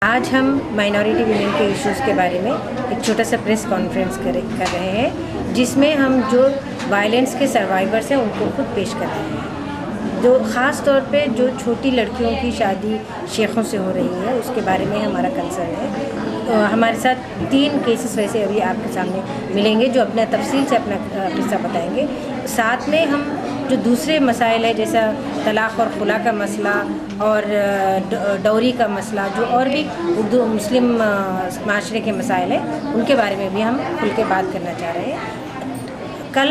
आज हम minority women के इश्यूज़ के बारे में एक छोटा सा प्रेस कॉन्फ्रेंस कर रहे हैं, जिसमें हम जो वायलेंस के सर्वाइवर्स हैं उनको खुद पेश कर रहे हैं। जो ख़ास तौर पे जो छोटी लड़कियों की शादी शेखों से हो रही है उसके बारे में हमारा कंसर्न है। तो हमारे साथ 3 केसेस वैसे अभी आपके सामने मिलेंगे जो अपना तफसील से अपना किस्सा बताएंगे। साथ में हम जो दूसरे मसाइल है जैसा तलाक़ और खुला का मसला और डौरी का मसला, जो और भी उर्दू मुस्लिम माशरे के मसाइल हैं उनके बारे में भी हम खुल के बात करना चाह रहे हैं। कल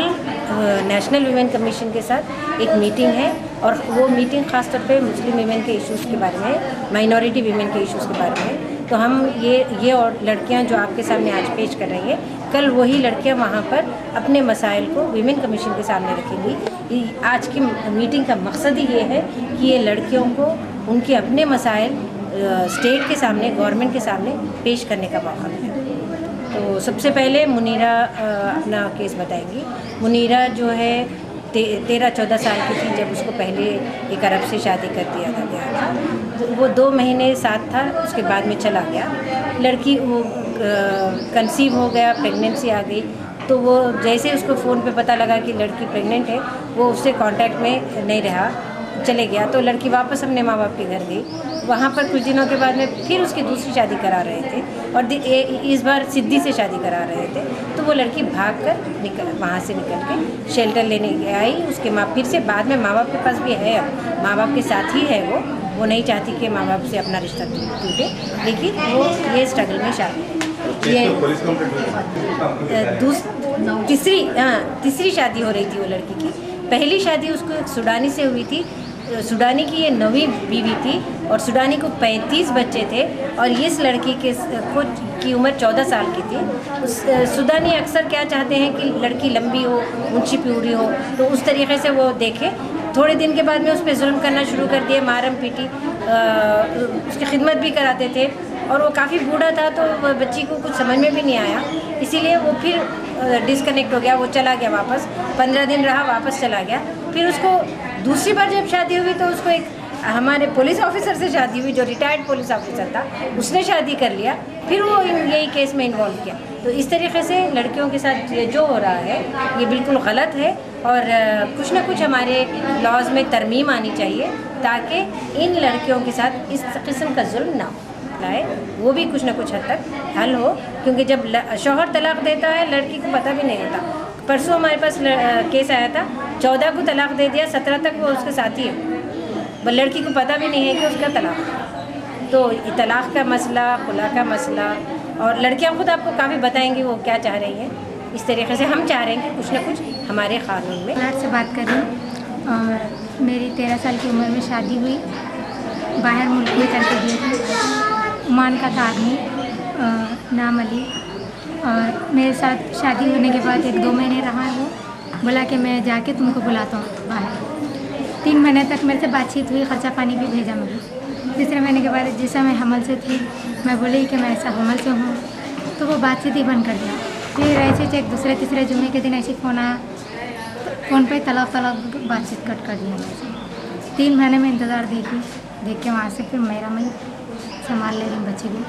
नेशनल वुमेन कमीशन के साथ एक मीटिंग है और वो मीटिंग ख़ास तौर पे मुस्लिम वुमेन के इश्यूज़ के बारे में, माइनॉरिटी वुमेन के इश्यूज़ के बारे में। तो हम ये और लड़कियां जो आपके सामने आज पेश कर रही हैं, कल वही लड़कियां वहाँ पर अपने मसाइल को विमेन कमीशन के सामने रखेंगी। आज की मीटिंग का मकसद ही ये है कि ये लड़कियों को उनके अपने मसाइल स्टेट के सामने, गवर्नमेंट के सामने पेश करने का मौका मिले। तो सबसे पहले मुनीरा अपना केस बताएंगी। मुनीरा जो है 13-14 साल की थी जब उसको पहले एक अरब से शादी कर दिया गया था। वो 2 महीने साथ था, उसके बाद में चला गया। लड़की वो कंसीव हो गया, प्रेगनेंसी आ गई। तो वो जैसे उसको फ़ोन पे पता लगा कि लड़की प्रेग्नेंट है, वो उससे कांटेक्ट में नहीं रहा, चले गया। तो लड़की वापस अपने माँ बाप के घर गई। वहाँ पर कुछ दिनों के बाद में फिर उसकी दूसरी शादी करा रहे थे और इस बार सिद्दी से शादी करा रहे थे। तो वो लड़की भागकर वहाँ से निकल के शेल्टर लेने आई। उसके माँ फिर से बाद में माँ बाप के पास भी है, अब माँ बाप के साथ ही है। वो नहीं चाहती कि माँ बाप से अपना रिश्ता टूटे, लेकिन वो ये स्ट्रगल में शामिल है। ये तीसरी शादी हो रही थी वो लड़की की। पहली शादी उसको एक सुडानी से हुई थी। सुडानी की ये 9वीं बीवी थी और सुडानी को 35 बच्चे थे और इस लड़की की उम्र 14 साल की थी। सुडानी अक्सर क्या चाहते हैं कि लड़की लंबी हो, ऊंची प्यूरी हो, तो उस तरीके से वो देखे। थोड़े दिन के बाद में उस पर जुल्म करना शुरू कर दिए, मारम पीटी, उसकी खिदमत भी कराते थे और वो काफ़ी बूढ़ा था तो बच्ची को कुछ समझ में भी नहीं आया, इसीलिए वो फिर डिस्कनेक्ट हो गया। वो चला गया वापस, 15 दिन रहा, वापस चला गया। फिर उसको दूसरी बार जब शादी हुई तो उसको एक हमारे पुलिस ऑफिसर से शादी हुई जो रिटायर्ड पुलिस ऑफिसर था, उसने शादी कर लिया। फिर वो यही केस में इन्वॉल्व किया। तो इस तरीके से लड़कियों के साथ ये जो हो रहा है ये बिल्कुल गलत है और कुछ ना कुछ हमारे लॉज में तरमीम आनी चाहिए ताकि इन लड़कियों के साथ इस किस्म का जुल्म ना है, वो भी कुछ ना कुछ हद तक हल हो। क्योंकि जब शौहर तलाक देता है लड़की को पता भी नहीं होता। परसों हमारे पास केस आया था, 14 को तलाक दे दिया, 17 तक वो उसके साथ ही है, पर लड़की को पता भी नहीं है कि उसका तलाक। तो तलाक का मसला, खुला का मसला, और लड़कियां खुद आपको काफ़ी बताएंगी वो क्या चाह रही हैं। इस तरीके से हम चाह रहे हैं कि कुछ ना कुछ हमारे क़ानून में। से बात कर रही हूँ और मेरी 13 साल की उम्र में शादी हुई, बाहर मुल्क में करके दिए थे। ओमान का था आदमी, नाम अली। और मेरे साथ शादी होने के बाद 1-2 महीने रहा है। वो बोला कि मैं जाके तुमको बुलाता हूँ बाहर। 3 महीने तक मेरे से बातचीत हुई, ख़र्चा पानी भी भेजा मुझे। तीसरे महीने के बाद जिस समय हमल से थी, मैं बोली कि मैं ऐसा हमल से हूँ, तो वो बातचीत ही बंद कर दिया। फिर ऐसे एक दूसरे तीसरे जुम्मे के दिन ऐसे फ़ोन आया, फ़ोन पे तलाक बातचीत कट कर दिया। 3 महीने में इंतज़ार देख के वहाँ से फिर मेरा मैं संभाल ले रही हूँ, बच्ची भी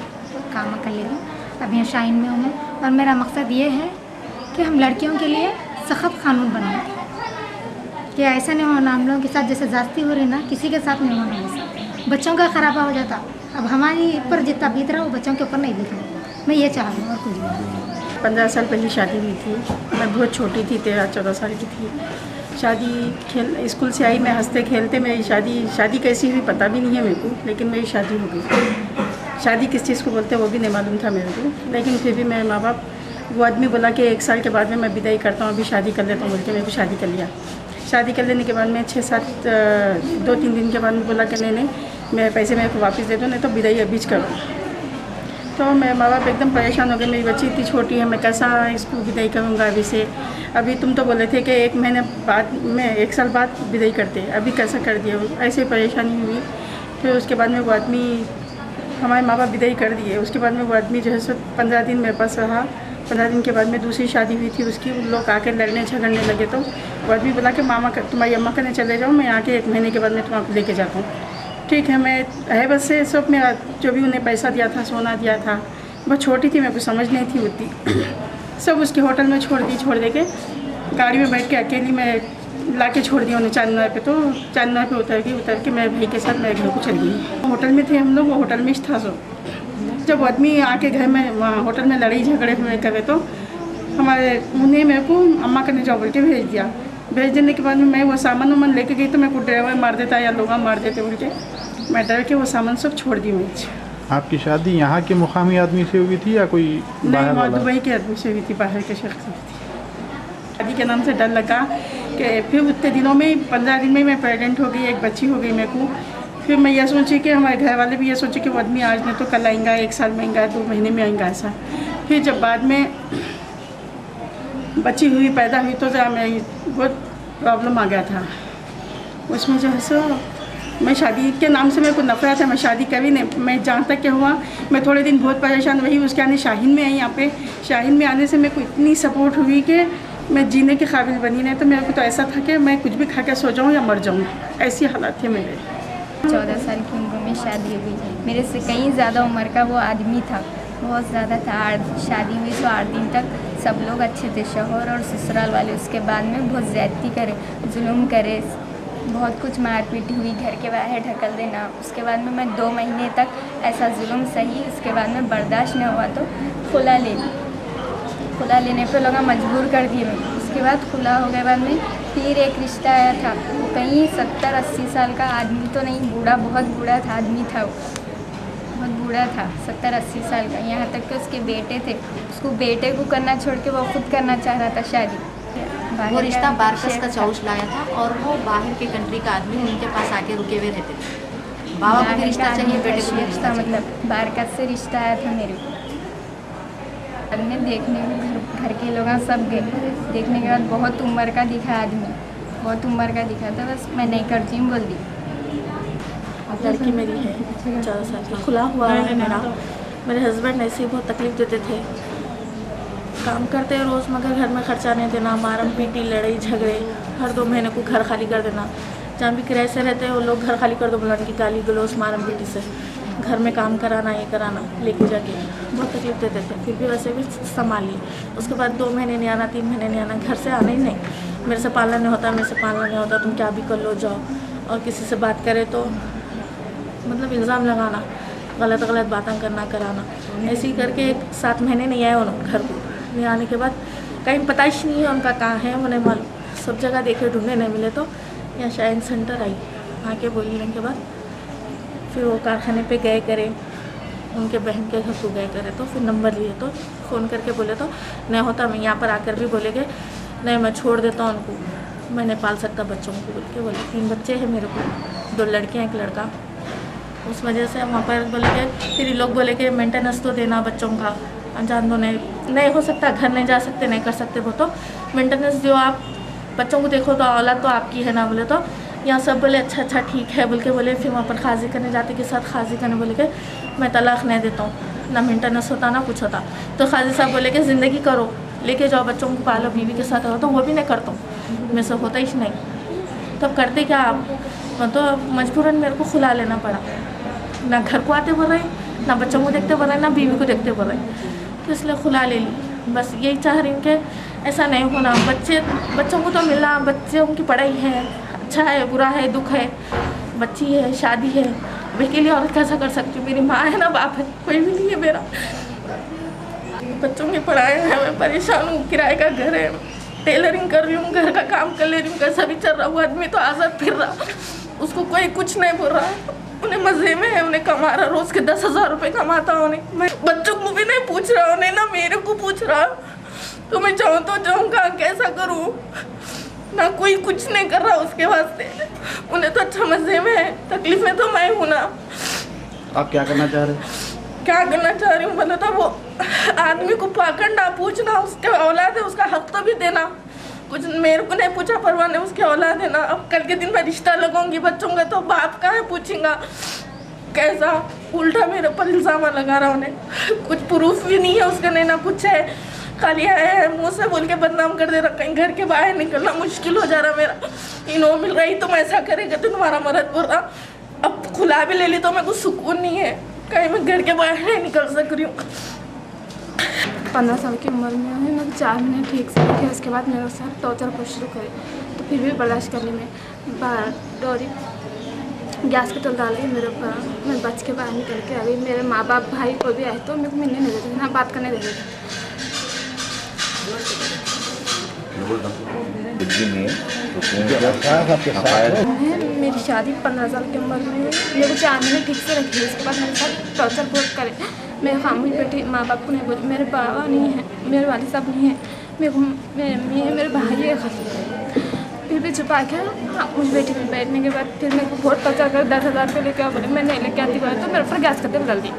काम कर ले रही हूँ। अब यहाँ शाइन में हूँ मैं, और मेरा मकसद ये है कि हम लड़कियों के लिए सख्त कानून बनाएं कि ऐसा नहीं होना हम लोगों के साथ जैसे जास्ती हो रही ना, किसी के साथ नहीं होना। जैसे बच्चों का खराबा हो जाता, अब हमारे ऊपर जितना बीत रहा वो बच्चों के ऊपर नहीं बीत रहा। मैं ये चाह रही हूँ और कुछ नहीं। 15 साल पहले शादी हुई थी। मैं बहुत छोटी थी, 13-14 साल की थी। शादी स्कूल से आई, मैं हंसते खेलते मेरी शादी कैसी हुई पता भी नहीं है मेरे को, लेकिन मेरी शादी हो गई। शादी किस चीज़ को बोलते हैं वो भी नहीं मालूम था मेरे को, लेकिन फिर भी मेरे माँ बाप, वो आदमी बोला कि 1 साल के बाद में मैं विदाई करता हूँ, अभी शादी कर लेता हूँ बोल के मैं भी शादी कर लिया। शादी कर लेने के बाद में 6-7 2-3 दिन के बाद में बोला कि नहीं मैं पैसे मेरे को वापस दे दो, नहीं तो विदाई अभी करो। तो मेरे माँ बाप एकदम परेशान हो गए, मेरी बच्ची इतनी छोटी है, मैं कैसा इसको विदाई करूँगा अभी से। अभी तुम तो बोले थे कि 1 महीने बाद में 1 साल बाद विदाई करते, अभी कैसा कर दिया। ऐसे परेशानी हुई। फिर उसके बाद में वो आदमी, हमारे माँ बाप विदाई कर दिए। उसके बाद में वो आदमी जो है सो 15 दिन मेरे पास रहा। 15 दिन के बाद में दूसरी शादी हुई थी उसकी। उन लोग आके लड़ने झगड़ने लगे, तो वो आदमी बोला कि मामा तुम्हारी अम्मा करने चले जाओ, मैं आके 1 महीने के बाद में तुम्हारा लेके जाता हूँ। ठीक है, मैं है बस से सब मेरा जो भी उन्हें पैसा दिया था, सोना दिया था, बहुत छोटी थी, मेरे को समझ नहीं थी उतनी। सब उसके होटल में छोड़ दे के गाड़ी में बैठ के अकेली मैं ला के छोड़ दिया उन्हें चांदना पे। तो चांदना पे उतर के मैं भाई के साथ मेरे घर को चली गई। होटल में थे हम लोग, वो होटल में था सब। जब आदमी आके घर में वहाँ होटल में लड़ाई झगड़े हुए करे तो उन्हें मेरे को अम्मा करने जाओ बोल के भेज दिया। भेज देने के बाद में मैं वो सामान वामान लेके गई तो मेरे को ड्राइवर मार देता या लोग मार देते बोल के मैं डर के वो सामान सब छोड़ दी मुझे। आपकी शादी यहाँ के मुकामी आदमी से हुई थी या कोई नहीं, वहाँ दुबई के आदमी से हुई थी, बाहर के शख्स से हुई थी। शादी के नाम से डर लगा कि फिर उतने दिनों में 15 दिन में मैं प्रेग्नेंट हो गई, एक बच्ची हो गई मेरे को। फिर मैं ये सोची कि हमारे घर वाले भी ये सोचे कि वो आदमी आज नहीं तो कल आएगा, 1 साल में आएगा, 2 महीने में आएगा ऐसा। फिर जब बाद में बच्ची हुई, पैदा हुई तो मैं बहुत प्रॉब्लम आ गया था उसमें। जो है सो मैं शादी के नाम से मेरे को नफरत है, मैं शादी कभी नहीं। मैं जहाँ तक क्या हुआ मैं थोड़े दिन बहुत परेशान रही, उसके आने शाहीन में आई। यहाँ पे शाहीन में आने से मेरे को इतनी सपोर्ट हुई कि मैं जीने के काबिल बनी। नहीं तो मेरे को तो ऐसा था कि मैं कुछ भी खा के सो जाऊँ या मर जाऊँ, ऐसी हालात थे मेरे। 14 साल की उम्र में शादी हुई, मेरे से कहीं ज़्यादा उम्र का वो आदमी था, बहुत ज़्यादा था। शादी हुई तो 8 दिन तक सब लोग अच्छे थे, शौहर और ससुराल वाले। उसके बाद में बहुत ज़्यादती करे, जुल्म करे, बहुत कुछ मारपीट हुई, घर के बाहर ढकल देना। उसके बाद में मैं 2 महीने तक ऐसा जुल्म सही। उसके बाद में बर्दाश्त नहीं हुआ तो खुला ले ली। खुला लेने पे लोग मजबूर कर दिए मैं। उसके बाद खुला हो गए बाद में फिर एक रिश्ता आया था, वो कहीं 70-80 साल का आदमी तो नहीं, बूढ़ा, बहुत बूढ़ा था आदमी था, वो बहुत बूढ़ा था, 70-80 साल का। यहाँ तक कि उसके बेटे थे, उसको बेटे को करना छोड़ के वो खुद करना चाह रहा था शादी। वो रिश्ता बारकस का चौश लाया था और वो बाहर के कंट्री का आदमी उनके पास आके रुके हुए रहते थे। बाबा को भी रिश्ता चाहिए, बेटे को भी रिश्ता, मतलब बारकस से रिश्ता आया था मेरे को। आदमी देखने में घर के लोग सब गए, देखने के बाद बहुत उम्र का दिखा आदमी, बहुत उम्र का दिखा था। बस मैं नहीं करती हूँ बोल दी। लड़की मेरी है 14 साल की, खुला हुआ है मेरा। मेरे हस्बैंड ऐसे ही बहुत तकलीफ़ देते थे, काम करते हैं रोज़ मगर घर में खर्चा नहीं देना, मारम पीटी, लड़ाई झगड़े, हर 2 महीने को घर खाली कर देना। जहाँ भी किराए से रहते हैं वो लोग घर खाली कर दो बुलाने की, गाली गलौज, मारम पीटी से घर में काम कराना, ये कराना, लेके जाके बहुत तकलीफ देते थे। फिर भी वैसे भी संभाली। उसके बाद 2 महीने नहीं आना, 3 महीने नहीं आना, घर से आना ही नहीं। मेरे से पालना नहीं होता, मेरे से पालना नहीं होता, तुम क्या भी कर लो जाओ। और किसी से बात करे तो मतलब इल्ज़ाम लगाना, गलत गलत बातें करना, कराना, ऐसे ही करके 7 महीने नहीं आए उन्होंने घर को। नहीं आने के बाद कहीं पता ही नहीं है उनका कहाँ है, उन्हें मालूम। सब जगह देखे, ढूंढे, नहीं मिले तो यहाँ शाइन सेंटर आई। आके बोलने के बाद फिर वो कारखाने पे गए करे, उनके बहन के घर को गए करे, तो फिर नंबर लिए तो फ़ोन करके बोले तो नहीं होता। मैं यहाँ पर आकर भी बोले कि नहीं मैं छोड़ देता हूँ उनको, मैं नहीं पाल सकता बच्चों को बोल के बोले। 3 बच्चे हैं मेरे को, 2 लड़कियाँ 1 लड़का। उस वजह से वहाँ पर बोले कि फिर लोग बोले कि मेंटेनेंस तो देना बच्चों का, अनजान दो, नहीं हो सकता, घर नहीं जा सकते, नहीं कर सकते, वो तो मेंटेनेंस दो, आप बच्चों को देखो तो औलाद तो आपकी है ना। बोले तो यहाँ सब बोले अच्छा ठीक है बोल के बोले। फिर वहाँ पर खाजी करने जाते के साथ खाजी करने बोले कि मैं तलाक नहीं देता हूँ, ना मेंटेनेंस होता ना कुछ होता। तो खाजी साहब बोले कि ज़िंदगी करो, लेके जाओ बच्चों को, पालो, बीवी के साथ रहो। तो वो भी नहीं करता हूँ, मेरे से होता ही नहीं। तो करते क्या आप, तो मजबूरन मेरे को खुला लेना पड़ा। ना घर को आते बोल रहे, ना बच्चों को देखते बोल रहे, ना बीवी को देखते बोल रहे, तो इसलिए खुला ले ली। बस यही चाह रही हूँ कि ऐसा नहीं होना। बच्चों को तो मिलना, बच्चों की पढ़ाई है, अच्छा है, बुरा है, दुख है, बच्ची है, शादी है, मैं के लिए औरत कैसा कर सकती हूँ। मेरी माँ है ना, बाप है, कोई भी नहीं है मेरा। बच्चों की पढ़ाई है, मैं परेशान हूँ, किराए का घर है, टेलरिंग कर रही हूँ, घर का काम कर ले रही हूँ, कैसा भी चल रहा हूँ। आदमी तो आज़ाद फिर रहा, उसको कोई कुछ नहीं बोल रहा, उन्हें मज़े में है, उन्हें कमा रहा, रोज़ के 10,000 रुपये कमाता उन्हें। मैं बच्चों को भी नहीं पूछ रहा, उन्हें ना मेरे को पूछ रहा। तो मैं चाहूँ तो जाऊँ, कहाँ कैसा करूँ, ना कोई कुछ नहीं कर रहा उसके वास्ते। उन्हें तो अच्छा मज़े में है, तकलीफ में तो मैं हूँ ना। आप क्या करना चाह रहे हैं? क्या करना चाह रही हूँ बोले तो वो आदमी को पकड़ना, पूछना, उसके औलाद है उसका हक तो भी देना। कुछ मेरे को नहीं पूछा, परवाह नहीं, उसके औलाद है ना। अब कल के दिन मैं रिश्ता लगाऊंगी बच्चों का तो बाप का है पूछेगा, कैसा उल्टा मेरे पर इल्ज़ाम लगा रहा उन्हें। कुछ प्रूफ भी नहीं है उसका, नहीं ना कुछ है, खाली है मुँह से बोल के बदनाम कर दे रहा। कहीं घर के बाहर निकलना मुश्किल हो जा रहा मेरा। इन्हों मिल रही तुम ऐसा करेगा तो तुम्हारा मर्द बोल रहा अब खुला भी ले ली तो मेरे को सुकून नहीं है, कहीं मैं घर के बाहर नहीं निकल सक रही हूँ। 15 साल की उम्र में है, मैं 4 महीने ठीक से रखे, उसके बाद मेरे साथ टॉर्चर को शुरू करे, तो फिर भी बर्दाश्त करने में डोरी गैस के तल डाल के मेरे ऊपर मैं बच के बाहर निकल के आ गई। मेरे माँ बाप भाई को भी आए तो मेरे को मिलने नहीं देते, ना बात करने देते थे। मेरी शादी 15 साल की उम्र में हुई, मेरे को 4 महीने ठीक से रखी, उसके बाद मेरे साथ टॉर्चर बहुत करे। मैं खामोश बैठी, माँ बाप को नहीं बोली, मेरे बाबा नहीं है, मेरे वाली साहब नहीं है, मेरे को मेरे मम्मी है, मेरे भाई है खाली, फिर भी छुपा के खामोश बैठी। बैठने के बाद फिर मेरे को बहुत टॉर्चर कर 10,000 रुपये लेके बोले मैं नहीं लेके आती बोले, तो मेरे ऊपर गैस का तेल डाल दी।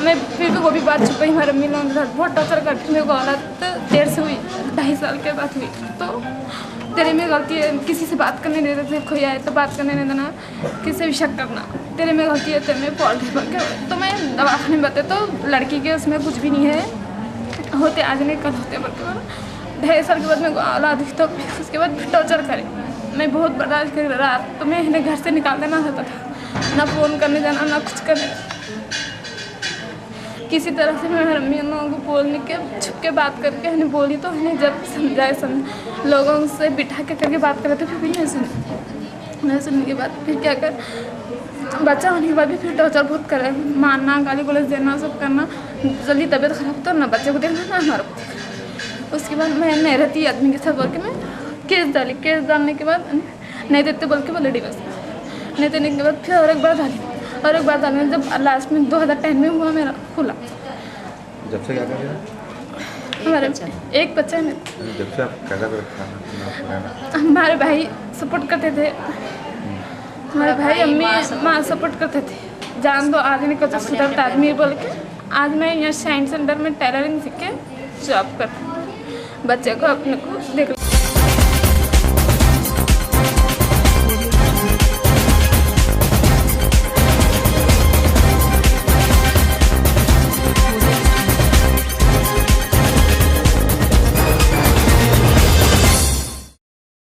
मैं फिर भी वो भी बात छुपाई, हमारे मम्मी लोगों के साथ बहुत टॉर्चर करती। मेरे को औरत देर से हुई, 2.5 साल के बाद हुई, तो तेरे में गलती है, किसी से बात करने नहीं देते, कोई आए तो बात करने नहीं देना, किसी से भी शक करना, तेरे में गलती है, तेरे में फॉल्ट है। तो मैं दवाखाने में बताए तो लड़की के उसमें कुछ भी नहीं है, होते आज नहीं कल होते, बल्कि 2.5 साल के बाद मेरे को औलाद हुई, तो उसके बाद टॉर्चर करे। मैं बहुत बर्दाश्त कर, रात तो मैं इन्हें घर से निकाल देना चाहता था, ना फ़ोन करने जाना, ना कुछ करने। किसी तरह से मैं मम्मी लोगों को बोलने के छुप के बात करके इन्हें बोली, तो इन्हें जब समझाए लोगों से बिठा के करके बात करे तो फिर भी नहीं सुनी। नहीं सुनने के बाद फिर क्या कर, बच्चा होने के बाद भी फिर टॉर्चर बहुत करे, मारना, गाली गलौज देना, सब करना। जल्दी तबीयत खराब तो ना बच्चे को देखना ना हमारे को देखना। उसके बाद मैं नहीं रहती आदमी के साथ बोल के मैं केस डाली, केस डालने के बाद नहीं देते बोल के बोले डिवोर्स, नहीं देने के बाद फिर और एक बार डाली, और एक बार डालने जब लास्ट में 2010 में हुआ मेरा खुला। जब से क्या कर रहे हैं? हमारे एक बच्चा है। जब से आप कैसा कर हमारे भाई सपोर्ट करते थे, हमारे भाई अम्मी माँ सपोर्ट करते थे, जान दो आज नहीं कुछ सुधरता आदमी बोल के। आज मैं यहाँ साइंस सेंटर में टेलरिंग सीख के जॉब करती हूँ, बच्चे को अपने को देख